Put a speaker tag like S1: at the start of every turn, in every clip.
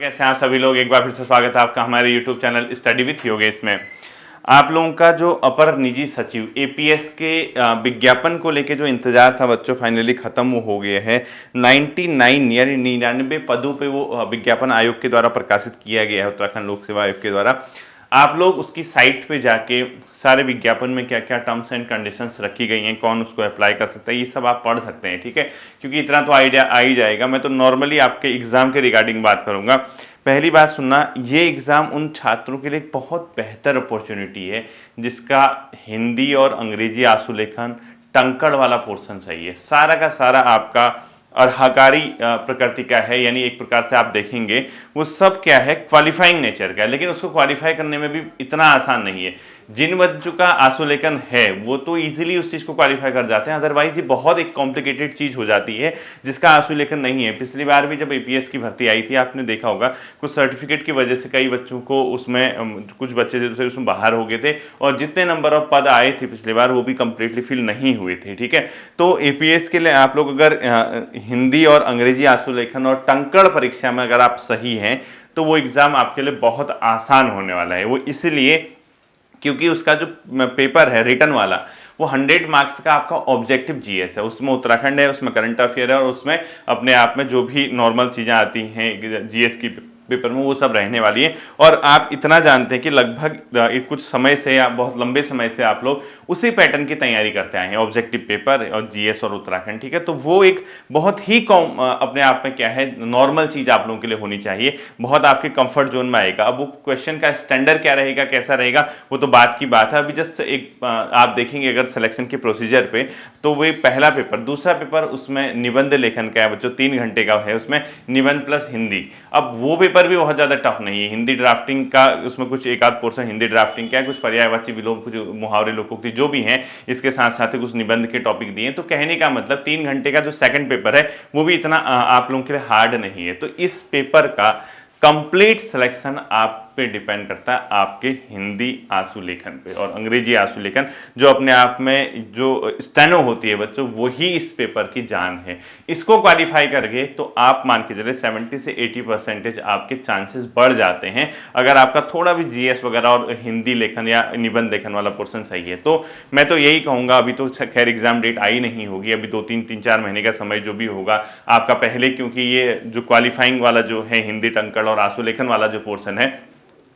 S1: कैसे हैं आप सभी लोग। एक बार फिर से स्वागत है आपका हमारे YouTube channel study with Yogesh में। आप लोगों का जो अपर निजी सचिव एपीएस के विज्ञापन को लेके जो इंतजार था बच्चों, फाइनली खत्म वो हो गया है। 99 यानी 99 पदों पे वो विज्ञापन आयोग के द्वारा प्रकाशित किया गया है, उत्तराखंड लोक सेवा आयोग के द्वारा। आप लोग उसकी साइट पे जाके सारे विज्ञापन में क्या क्या टर्म्स एंड कंडीशंस रखी गई हैं, कौन उसको अप्लाई कर सकता है, ये सब आप पढ़ सकते हैं, ठीक है। क्योंकि इतना तो आइडिया आ ही जाएगा। मैं तो नॉर्मली आपके एग्जाम के रिगार्डिंग बात करूंगा। पहली बात सुनना, ये एग्ज़ाम उन छात्रों के लिए एक बहुत बेहतर अपॉर्चुनिटी है जिसका हिंदी और अंग्रेजी आशुलेखन टंकण वाला पोर्शन सही है। सारा का सारा आपका अरहकारी प्रकृति का है, यानी एक प्रकार से आप देखेंगे वो सब क्या है, क्वालिफाइंग नेचर का है। लेकिन उसको क्वालिफाई करने में भी इतना आसान नहीं है। जिन बच्चों का आशुलेखन है वो तो इजीली उस चीज़ को क्वालिफाई कर जाते हैं, अदरवाइज ये बहुत एक कॉम्प्लिकेटेड चीज़ हो जाती है जिसका आशुलेखन नहीं है। पिछली बार भी जब एपीएस की भर्ती आई थी, आपने देखा होगा कुछ सर्टिफिकेट की वजह से कई बच्चों को उसमें कुछ बच्चे जो थे उसमें बाहर हो गए थे, और जितने नंबर ऑफ पद आए थे पिछली बार वो भी कंप्लीटली फिल नहीं हुए थे, ठीक है। तो एपीएस के लिए आप लोग अगर हिंदी और अंग्रेजी आशुलेखन और टंकण परीक्षा में अगर आप सही हैं तो वो एग्ज़ाम आपके लिए बहुत आसान होने वाला है। वो इसलिए क्योंकि उसका जो पेपर है रिटर्न वाला, वो 100 मार्क्स का आपका ऑब्जेक्टिव जीएस है। उसमें उत्तराखंड है, उसमें करंट अफेयर है, और उसमें अपने आप में जो भी नॉर्मल चीज़ें आती हैं जीएस की पेपर में वो सब रहने वाली है। और आप इतना जानते हैं कि लगभग कुछ समय से या बहुत लंबे समय से आप लोग उसी पैटर्न की तैयारी करते आए हैं, ऑब्जेक्टिव पेपर और जीएस और उत्तराखंड, ठीक है। तो वो एक बहुत ही अपने आप में क्या है, नॉर्मल चीज़ आप लोगों के लिए होनी चाहिए, बहुत आपके कंफर्ट जोन में आएगा। अब वो क्वेश्चन का स्टैंडर्ड क्या रहेगा, कैसा रहेगा, वो तो बात की बात है। अभी जस्ट एक आप देखेंगे अगर सिलेक्शन के प्रोसीजर पे, तो वो पहला पेपर, दूसरा पेपर उसमें निबंध लेखन का है बच्चों, 3 घंटे का है, उसमें निबंध प्लस हिंदी। अब वो पेपर भी बहुत ज़्यादा टफ नहीं है। हिंदी ड्राफ्टिंग का उसमें कुछ एक आध पोर्शन हिंदी ड्राफ्टिंग का है, कुछ पर्यायवाची विलोम, कुछ मुहावरे लोकोक्ति जो भी हैं, इसके साथ साथ कुछ निबंध के टॉपिक दिए। तो कहने का मतलब 3 घंटे का जो सेकंड पेपर है वो भी इतना आप लोगों के लिए हार्ड नहीं है। तो इस पेपर का कंप्लीट सिलेक्शन आप पे डिपेंड करता है आपके हिंदी आशुलेखन पे और अंग्रेजी आशुलेखन, जो अपने आप में जो स्टेनो होती है बच्चों, वही इस पेपर की जान है। इसको क्वालिफाई करके तो आप मान के चले 70 से 80% आपके चांसेस बढ़ जाते हैं, अगर आपका थोड़ा भी जीएस वगैरह और हिंदी लेखन या निबंध लेखन वाला पोर्शन सही है। तो मैं तो यही कहूँगा, अभी तो खैर एग्जाम डेट आई नहीं होगी, अभी 2-3-4 महीने का समय जो भी होगा आपका पहले, क्योंकि ये जो क्वालिफाइंग वाला जो है हिंदी टंकण और आशुलेखन वाला जो पोर्शन है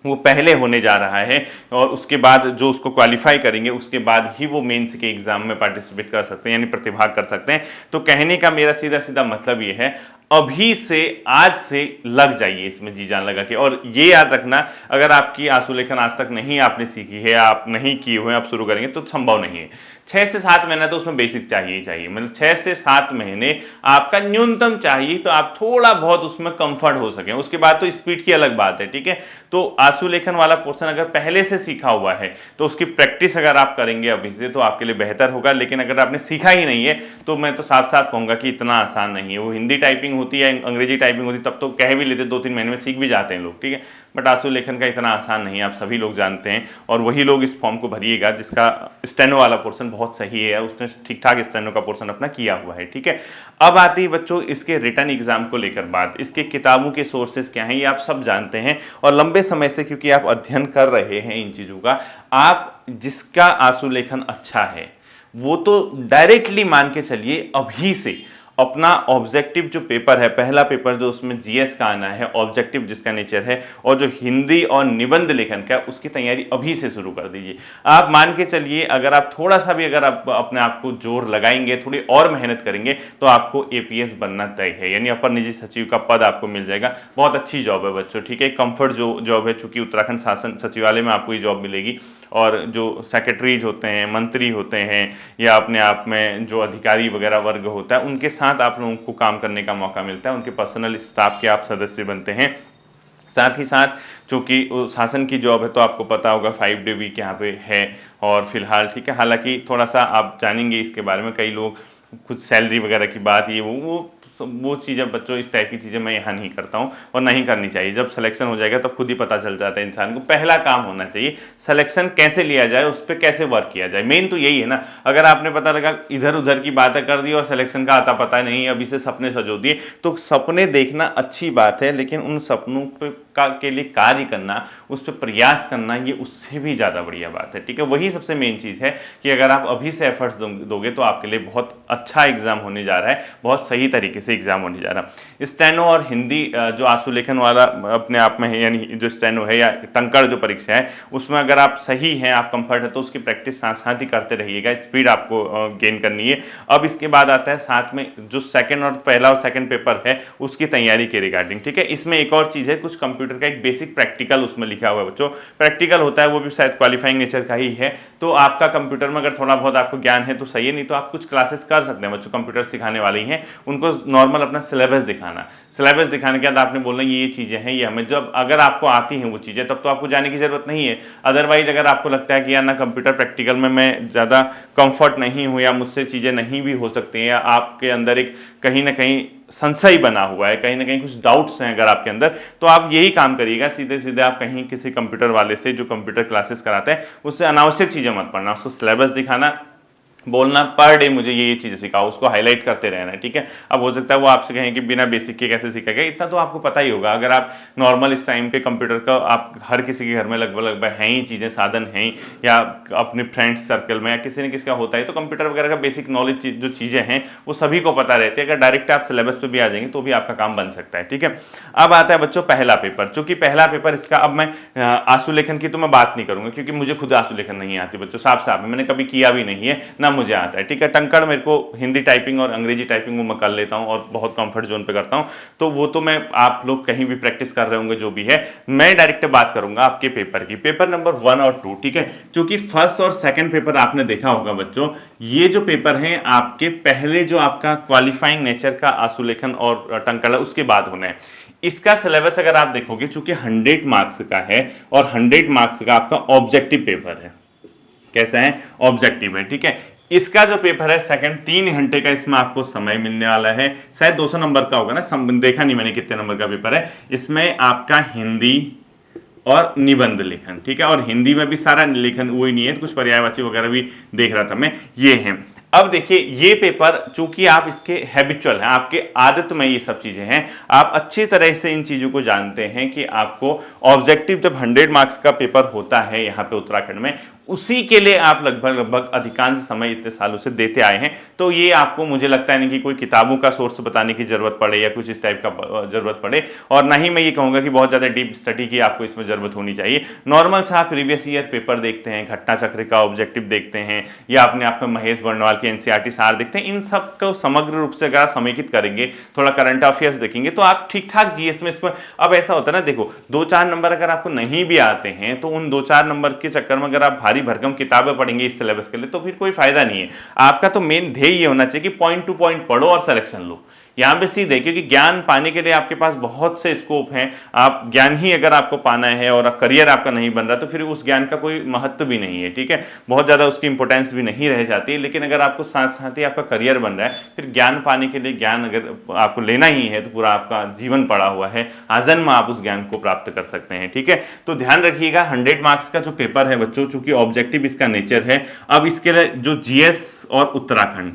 S1: वो पहले होने जा रहा है, और उसके बाद जो उसको क्वालिफाई करेंगे उसके बाद ही वो मेंस के एग्जाम में पार्टिसिपेट कर सकते हैं, यानी प्रतिभाग कर सकते हैं। तो कहने का मेरा सीधा सीधा मतलब ये है, अभी से आज से लग जाइए इसमें जी जान लगा के। और ये याद रखना, अगर आपकी आशुलेखन आज तक नहीं आपने सीखी है, आप नहीं किए हुए, आप शुरू करेंगे तो संभव नहीं है। 6 से 7 महीना तो उसमें बेसिक चाहिए ही चाहिए, मतलब 6 से 7 महीने आपका न्यूनतम चाहिए, तो आप थोड़ा बहुत उसमें कंफर्ट हो सके। उसके बाद तो स्पीड की अलग बात है, ठीक है। तो आशुलेखन वाला पोर्शन अगर पहले से सीखा हुआ है तो उसकी प्रैक्टिस अगर आप करेंगे अभी से तो आपके लिए बेहतर होगा। लेकिन अगर आपने सीखा ही नहीं है तो मैं तो साफ साफ कहूंगा कि इतना आसान नहीं है। वो हिंदी टाइपिंग होती है, अंग्रेजी टाइपिंग होती है, तब तो कह भी लेते 2-3 महीने में सीख भी जाते हैं लोग, ठीक है। बट आशुलेखन का इतना आसान नहीं है, आप सभी लोग जानते हैं। और वही लोग इस फॉर्म को भरिएगा जिसका स्टेनो वाला पोर्शन बहुत सही है, उसने ठीक ठाक स्टेनो का पोर्शन अपना किया हुआ है, ठीक है। अब आती है बच्चों इसके रिटर्न एग्जाम को लेकर बात। इसके किताबों के सोर्सेज क्या हैं ये आप सब जानते हैं, और लंबे समय से क्योंकि आप अध्ययन कर रहे हैं इन चीजों का, आप जिसका आशुलेखन अच्छा है वो तो डायरेक्टली मान के चलिए अभी से अपना ऑब्जेक्टिव जो पेपर है, पहला पेपर जो उसमें जीएस का आना है, ऑब्जेक्टिव जिसका नेचर है, और जो हिंदी और निबंध लेखन का, उसकी तैयारी अभी से शुरू कर दीजिए। आप मान के चलिए अगर आप थोड़ा सा भी अगर आप अपने आप को जोर लगाएंगे, थोड़ी और मेहनत करेंगे, तो आपको एपीएस बनना तय है, यानी अपर निजी सचिव का पद आपको मिल जाएगा। बहुत अच्छी जॉब है बच्चों, ठीक है, कंफर्ट जो जॉब है, चूंकि उत्तराखंड शासन सचिवालय में आपको ये जॉब मिलेगी। और जो सेक्रेटरीज होते हैं, मंत्री होते हैं, या अपने आप में जो अधिकारी वगैरह वर्ग होता है, उनके साथ आप लोगों को काम करने का मौका मिलता है, उनके पर्सनल स्टाफ के आप सदस्य बनते हैं। साथ ही साथ चूंकि शासन की जॉब है तो आपको पता होगा 5 डे वीक यहाँ पे है और फिलहाल, ठीक है। हालांकि थोड़ा सा आप जानेंगे इसके बारे में, कई लोग कुछ सैलरी वगैरह की बात, ये वो वो चीज़ें बच्चों, इस टाइप की चीज़ें मैं यहाँ नहीं करता हूँ और नहीं करनी चाहिए। जब सिलेक्शन हो जाएगा तब खुद ही पता चल जाता है इंसान को। पहला काम होना चाहिए सिलेक्शन कैसे लिया जाए, उस पर कैसे वर्क किया जाए, मेन तो यही है ना। अगर आपने पता लगा इधर उधर की बातें कर दी और सिलेक्शन का आता पता नहीं, अभी से सपने सजो दिए, तो सपने देखना अच्छी बात है, लेकिन उन सपनों के लिए कार्य करना, उस पर प्रयास करना, ये उससे भी ज़्यादा बढ़िया बात है। ठीक है, वही सबसे मेन चीज़ है कि अगर आप अभी से एफर्ट्स दोगे तो आपके लिए बहुत अच्छा एग्जाम होने जा रहा है, बहुत सही तरीके से एग्जाम होने जा रहा है। स्टेनो और हिंदी जो आंसुलेखन वाला अपने आप में है, यानी जो स्टेनो है या टंकड़ जो परीक्षा है, उसमें अगर आप सही हैं, आप कंफर्ट है, तो उसकी प्रैक्टिस साथ साथ ही करते रहिएगा, स्पीड आपको गेन करनी है। अब इसके बाद आता है साथ में जो सेकंड और पहला और सेकंड पेपर है उसकी तैयारी के रिगार्डिंग। ठीक है, इसमें एक और चीज़ है, कुछ कंप्यूटर का एक बेसिक प्रैक्टिकल उसमें लिखा हुआ है बच्चों। प्रैक्टिकल होता है वो भी शायद क्वालिफाइंग नेचर का ही है, तो आपका कंप्यूटर में अगर थोड़ा बहुत आपको ज्ञान है तो सही है, नहीं तो आप कुछ क्लासेस कर सकते हैं। बच्चों कंप्यूटर सिखाने वाले ही हैं, उनको नॉर्मल अपना सिलेबस दिखाना, सिलेबस दिखाने के बाद आपने बोलना ये चीज़ें हैं, ये हमें, जब अगर आपको आती हैं वो चीज़ें तब तो आपको जाने की जरूरत नहीं है। अदरवाइज अगर आपको लगता है कि यार ना कंप्यूटर प्रैक्टिकल में मैं ज़्यादा कंफर्ट नहीं हूँ या मुझसे चीज़ें नहीं भी हो सकती हैं, या आपके अंदर एक कहीं ना कहीं संशय बना हुआ है, कहीं ना कहीं कुछ डाउट्स हैं अगर आपके अंदर, तो आप यही काम करिएगा, सीधे सीधे आप कहीं किसी कंप्यूटर वाले से जो कंप्यूटर क्लासेस कराते हैं उससे अनावश्यक चीज़ें मत पढ़ना, उसको सिलेबस दिखाना, बोलना पर डे मुझे ये चीज़ें सिखाओ, उसको हाईलाइट करते रहना है। ठीक है, अब हो सकता है वो आपसे कहें कि बिना बेसिक के कैसे सीखेगा, इतना तो आपको पता ही होगा। अगर आप नॉर्मल इस टाइम पे कंप्यूटर का आप हर किसी के घर में लगभग हैं ही चीज़ें, साधन हैं, या अपने फ्रेंड्स सर्कल में या किसी न किसी का होता है, तो कंप्यूटर वगैरह का बेसिक नॉलेज जो चीज़ें हैं वो सभी को पता रहती है। अगर डायरेक्ट आप सिलेबस पर भी आ जाएंगे तो भी आपका काम बन सकता है। ठीक है, अब आता है बच्चों पहला पेपर। चूंकि पहला पेपर इसका, अब मैं आंसुलेखन की तो मैं बात नहीं करूँगा क्योंकि मुझे खुद आंसुलेखन नहीं आती बच्चों, साफ साफ मैंने कभी किया भी नहीं है, ना मुझे आता है। ठीक है, टंकड़ मेरे को हिंदी टाइपिंग और अंग्रेजी टाइपिंग वो मैं कर लेता हूं और बहुत कंफर्ट जोन पे करता हूं, तो वो तो मैं, आप लोग कहीं भी प्रैक्टिस कर रहे होंगे जो भी है, मैं डायरेक्ट बात करूंगा आपके पेपर की, पेपर नंबर 1 और 2। ठीक है, क्योंकि फर्स्ट और सेकंड पेपर आपने देखा होगा बच्चों, ये जो पेपर हैं आपके पहले जो आपका क्वालिफाइंग नेचर का आंसुलेखन और टंकड़ है उसके बाद होना है। इसका सिलेबस अगर आप देखोगे, चूंकि 100 मार्क्स का है और 100 मार्क्स का आपका ऑब्जेक्टिव पेपर है, कैसा है, ऑब्जेक्टिव है। ठीक है, इसका जो पेपर है सेकंड 3 घंटे का, इसमें आपको समय मिलने वाला है, शायद 200 नंबर का होगा ना, देखा नहीं मैंने कितने नंबर का पेपर है। इसमें आपका हिंदी और निबंध लेखन, ठीक है, और हिंदी में भी सारा लेखन वही नहीं है, कुछ पर्यायवाची वगैरह भी देख रहा था मैं, ये है। अब देखिए ये पेपर चूंकि आप इसके हैबिचुअल हैं, आपके आदत में ये सब चीजें हैं, आप अच्छी तरह से इन चीजों को जानते हैं कि आपको ऑब्जेक्टिव जब 100 मार्क्स का पेपर होता है यहाँ पे उत्तराखंड में, उसी के लिए आप लगभग अधिकांश समय इतने सालों से देते आए हैं। तो ये आपको, मुझे लगता है नहीं कि कोई किताबों का सोर्स बताने की जरूरत पड़े या कुछ इस टाइप का जरूरत पड़े, और ना ही मैं ये कहूंगा कि बहुत ज्यादा डीप स्टडी की आपको इसमें जरूरत होनी चाहिए। नॉर्मल सा आप प्रीवियस ईयर पेपर देखते हैं, घटना चक्र का ऑब्जेक्टिव देखते हैं, या अपने आप में महेश बर्णवाल के एनसीईआरटी सार देखते हैं, इन सब को समग्र रूप से अगर आप समेकित करेंगे, थोड़ा करंट अफेयर्स देखेंगे, तो आप ठीक ठाक जीएस में इसमें, अब ऐसा होता है ना, देखो 2-4 नंबर अगर आपको नहीं भी आते हैं तो उन 2-4 नंबर के चक्कर में अगर आप भारी भरकम किताबें पढ़ेंगे इस सिलेबस के लिए तो फिर कोई फायदा नहीं है। आपका तो मेन ध्येय ये होना चाहिए कि पॉइंट टू पॉइंट पढ़ो और सिलेक्शन लो, यहाँ पे सीधे, क्योंकि ज्ञान पाने के लिए आपके पास बहुत से स्कोप हैं। आप ज्ञान ही अगर आपको पाना है और करियर आपका नहीं बन रहा तो फिर उस ज्ञान का कोई महत्व भी नहीं है। ठीक है, बहुत ज़्यादा उसकी इंपॉर्टेंस भी नहीं रह जाती। लेकिन अगर आपको साथ साथ ही आपका करियर बन रहा है, फिर ज्ञान पाने के लिए, ज्ञान अगर आपको लेना ही है तो पूरा आपका जीवन पड़ा हुआ है, आजन्म आप उस ज्ञान को प्राप्त कर सकते हैं। ठीक है, तो ध्यान रखिएगा 100 मार्क्स का जो पेपर है बच्चों, चूंकि ऑब्जेक्टिव इसका नेचर है, अब इसके लिए जो जीएस और उत्तराखंड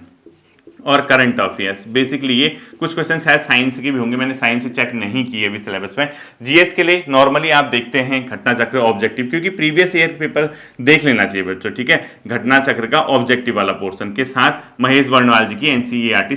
S1: और करंट अफेयर्स, बेसिकली ये कुछ क्वेश्चन शायद साइंस के भी होंगे, मैंने साइंस से चेक नहीं किए अभी सिलेबस में। जीएस के लिए नॉर्मली आप देखते हैं घटना चक्र ऑब्जेक्टिव, क्योंकि प्रीवियस ईयर पेपर देख लेना चाहिए बच्चों। ठीक है, घटना चक्र का ऑब्जेक्टिव वाला पोर्शन के साथ महेश बर्णवाल जी की एनसीईआरटी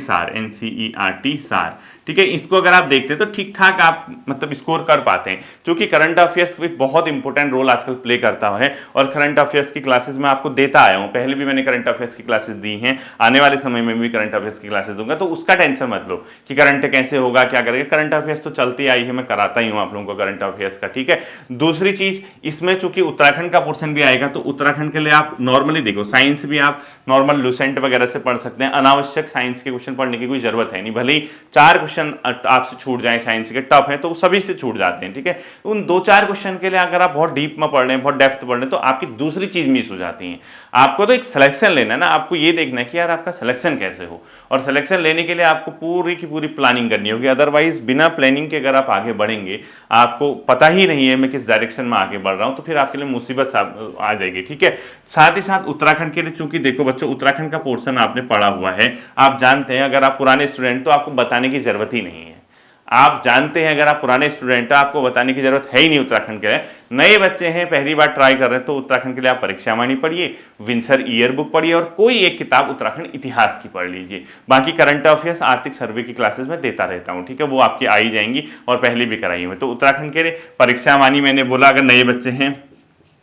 S1: सार, ठीक है, इसको अगर आप देखते हैं तो ठीक ठाक आप मतलब स्कोर कर पाते हैं, क्योंकि करंट अफेयर्स एक बहुत इंपॉर्टेंट रोल आजकल प्ले करता है। और करंट अफेयर्स की क्लासेस में आपको देता आया हूं, पहले भी मैंने करंट अफेयर्स की क्लासेस दी हैं, आने वाले समय में भी करंट अफेयर्स की क्लासेस दूंगा, तो उसका टेंशन मत लो कि करंट कैसे होगा, क्या करेगा। करंट अफेयर्स तो चलती आई है, मैं कराता ही हूं आप लोगों को करंट अफेयर्स का। ठीक है, दूसरी चीज इसमें चूंकि उत्तराखंड का पोर्शन भी आएगा, तो उत्तराखंड के लिए आप नॉर्मली देखो, साइंस भी आप नॉर्मल लुसेंट वगैरह से पढ़ सकते हैं, अनावश्यक साइंस के क्वेश्चन पढ़ने की कोई जरूरत है नहीं, भले ही 4 क्वेश्चन आपसे छूट जाए साइंस के टफ हैं तो सभी से छूट जाते हैं, ठीक है। उन 2-4 क्वेश्चन के लिए अगर आप बहुत डीप में पढ़ रहे हैं, बहुत डेप्थ पढ़ रहे हैं, तो आपकी दूसरी चीज मिस हो जाती है। आपको तो एक सिलेक्शन लेना है ना, आपको ये देखना है कि यार आपका सिलेक्शन कैसे हो, और सिलेक्शन लेने के लिए आपको पूरी की पूरी प्लानिंग करनी होगी। अदरवाइज बिना प्लानिंग के अगर आप आगे बढ़ेंगे, आपको पता ही नहीं है मैं किस डायरेक्शन में आगे बढ़ रहा हूं, तो फिर आपके लिए मुसीबत आ जाएगी, ठीक है। साथ ही साथ उत्तराखंड के लिए, चूंकि देखो बच्चों, उत्तराखंड का पोर्शन आपने पढ़ा हुआ है, आप जानते हैं, अगर आप पुराने स्टूडेंट तो आपको बताने की जरूरत ही नहीं है। आप जानते हैं, अगर आप पुराने स्टूडेंट हैं, आपको बताने की जरूरत है ही नहीं उत्तराखंड के लिए। नए बच्चे हैं, पहली बार ट्राई कर रहे हैं, तो उत्तराखंड के लिए आप परीक्षा वाणी पढ़िए, विंसर ईयर बुक पढ़िए, और कोई एक किताब उत्तराखंड इतिहास की पढ़ लीजिए। बाकी करंट अफेयर्स, आर्थिक सर्वे की क्लासेस में देता रहता हूं, ठीक है, वो आपकी आई जाएंगी, और पहले भी कराई हुई। तो उत्तराखंड के लिए परीक्षा वाणी मैंने बोला, अगर नए बच्चे हैं,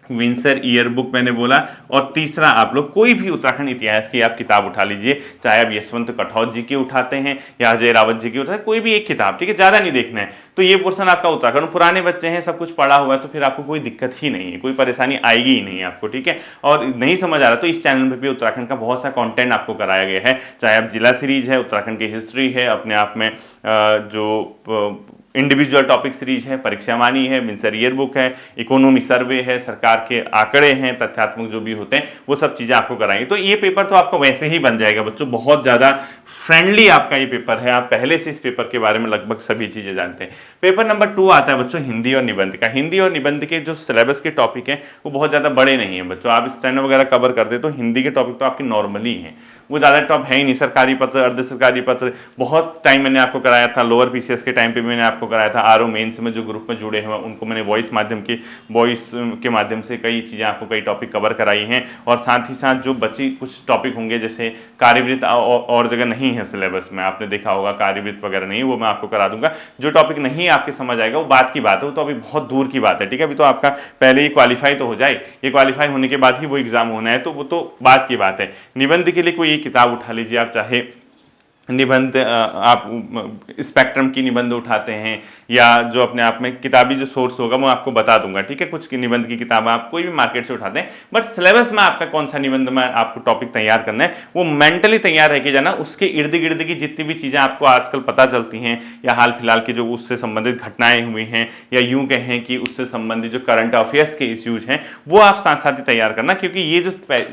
S1: विंसर ईयर बुक मैंने बोला, और तीसरा आप लोग कोई भी उत्तराखंड इतिहास की आप किताब उठा लीजिए, चाहे आप यशवंत कठौत जी की उठाते हैं या अजय रावत जी की उठाते हैं, कोई भी एक किताब, ठीक है, ज्यादा नहीं देखना है। तो ये पोर्शन आपका उत्तराखंड, पुराने बच्चे हैं, सब कुछ पढ़ा हुआ है, तो फिर आपको कोई दिक्कत ही नहीं है, कोई परेशानी आएगी ही नहीं आपको, ठीक है। और नहीं समझ आ रहा तो इस चैनल पर भी उत्तराखंड का बहुत सा कंटेंट आपको कराया गया है, चाहे आप जिला सीरीज है, उत्तराखंड की हिस्ट्री है, अपने आप में जो इंडिविजुअल टॉपिक सीरीज है, परीक्षावाणी है, विंसर ईयर बुक है, इकोनॉमी सर्वे है, सरकार के आंकड़े हैं, तथ्यात्मक जो भी होते हैं, वो सब चीजें आपको कराएंगे। तो ये पेपर तो आपको वैसे ही बन जाएगा बच्चों, बहुत ज्यादा फ्रेंडली आपका ये पेपर है, आप पहले से इस पेपर के बारे में लगभग सभी चीजें जानते हैं। पेपर नंबर 2 आता है बच्चों हिंदी और निबंध का। हिंदी और निबंध के जो सिलेबस के टॉपिक हैं वो बहुत ज्यादा बड़े नहीं है बच्चों, आप स्टेनो वगैरह कवर कर दे, तो हिंदी के टॉपिक तो आपके नॉर्मली हैं, वो ज़्यादा टॉप है ही नहीं। सरकारी पत्र, अर्ध सरकारी पत्र, बहुत टाइम मैंने आपको कराया था, लोअर पीसीएस के टाइम पे भी मैंने आपको कराया था। आरओ मेंस में जो ग्रुप में जुड़े हैं उनको मैंने वॉइस के माध्यम से कई चीज़ें आपको, कई टॉपिक कवर कराई हैं। और साथ ही साथ जो बची कुछ टॉपिक होंगे, जैसे कार्यवृत्त और जगह नहीं है सिलेबस में, आपने देखा होगा कार्यवृत्त वगैरह नहीं, वो मैं आपको करा दूंगा। जो टॉपिक नहीं आपके समझ आएगा वो बात की बात है, वो तो अभी बहुत दूर की बात है, ठीक है। अभी तो आपका पहले ही क्वालिफाई तो हो जाए, ये क्वालिफाई होने के बाद ही वो एग्जाम होना है, तो वो तो बात की बात है। निबंध के लिए कोई किताब उठा लीजिए आप, चाहे निबंध आप स्पेक्ट्रम की निबंध उठाते हैं, या जो अपने आप में किताबी जो सोर्स होगा वो आपको बता दूंगा, ठीक है। कुछ की निबंध की किताब आप कोई भी मार्केट से उठाते हैं, बट सिलेबस में आपका कौन सा निबंध में आपको टॉपिक तैयार करना है, वो मेंटली तैयार रह के जाना। उसके इर्द गिर्द की जितनी भी चीज़ें आपको आजकल पता चलती हैं, या हाल फिलहाल की जो उससे संबंधित घटनाएं हुई हैं, या यूं कहें कि उससे संबंधित जो करंट अफेयर्स के इश्यूज हैं, वो आप साथ साथ ही तैयार करना। क्योंकि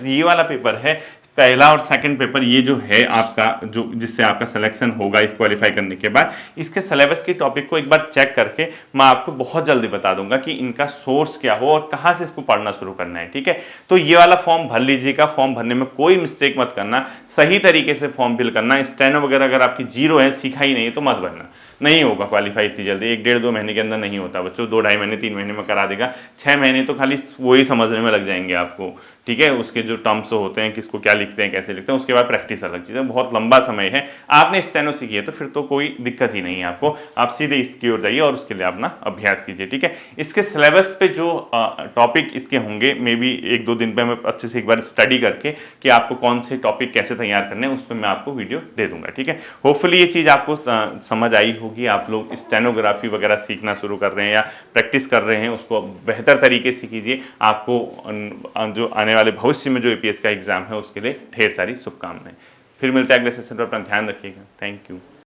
S1: ये वाला पेपर है, पहला और सेकंड पेपर, ये जो है आपका, जो जिससे आपका सिलेक्शन होगा इस क्वालिफाई करने के बाद, इसके सिलेबस की टॉपिक को एक बार चेक करके मैं आपको बहुत जल्दी बता दूंगा कि इनका सोर्स क्या हो और कहाँ से इसको पढ़ना शुरू करना है, ठीक है। तो ये वाला फॉर्म भर लीजिएगा, फॉर्म भरने में कोई मिस्टेक मत करना, सही तरीके से फॉर्म फिल करना। स्टेनो वगैरह अगर आपकी 0 है, सीखा ही नहीं है, तो मत भरना, नहीं होगा क्वालिफाई इतनी जल्दी, 1-1.5-2 महीने के अंदर नहीं होता बच्चों, 2-2.5 महीने 3 महीने में करा देगा, 6 महीने तो खाली वही समझने में लग जाएंगे आपको, ठीक है। उसके जो टर्म्स होते हैं, किसको क्या लिखते हैं, कैसे लिखते हैं, उसके बाद प्रैक्टिस अलग चीज़ है, बहुत लंबा समय है। आपने स्टेनो सीखी है तो फिर तो कोई दिक्कत ही नहीं है आपको, आप सीधे इसकी ओर जाइए और उसके लिए अपना अभ्यास कीजिए, ठीक है। इसके सिलेबस पे जो टॉपिक इसके होंगे, मे बी 1-2 दिन पे मैं अच्छे से एक बार स्टडी करके कि आपको कौन से टॉपिक कैसे तैयार करने हैं, उस पर मैं आपको वीडियो दे दूंगा, ठीक है। होपफुली ये चीज़ आपको समझ आई होगी। आप लोग स्टेनोग्राफी वगैरह सीखना शुरू कर रहे हैं या प्रैक्टिस कर रहे हैं, उसको बेहतर तरीके से कीजिए। आपको जो आने वाले भविष्य में जो एपीएस का एग्जाम है उसके लिए ढेर सारी शुभकामनाएं। फिर मिलते हैं अगले सेशन पर, अपना ध्यान रखिएगा। Thank you.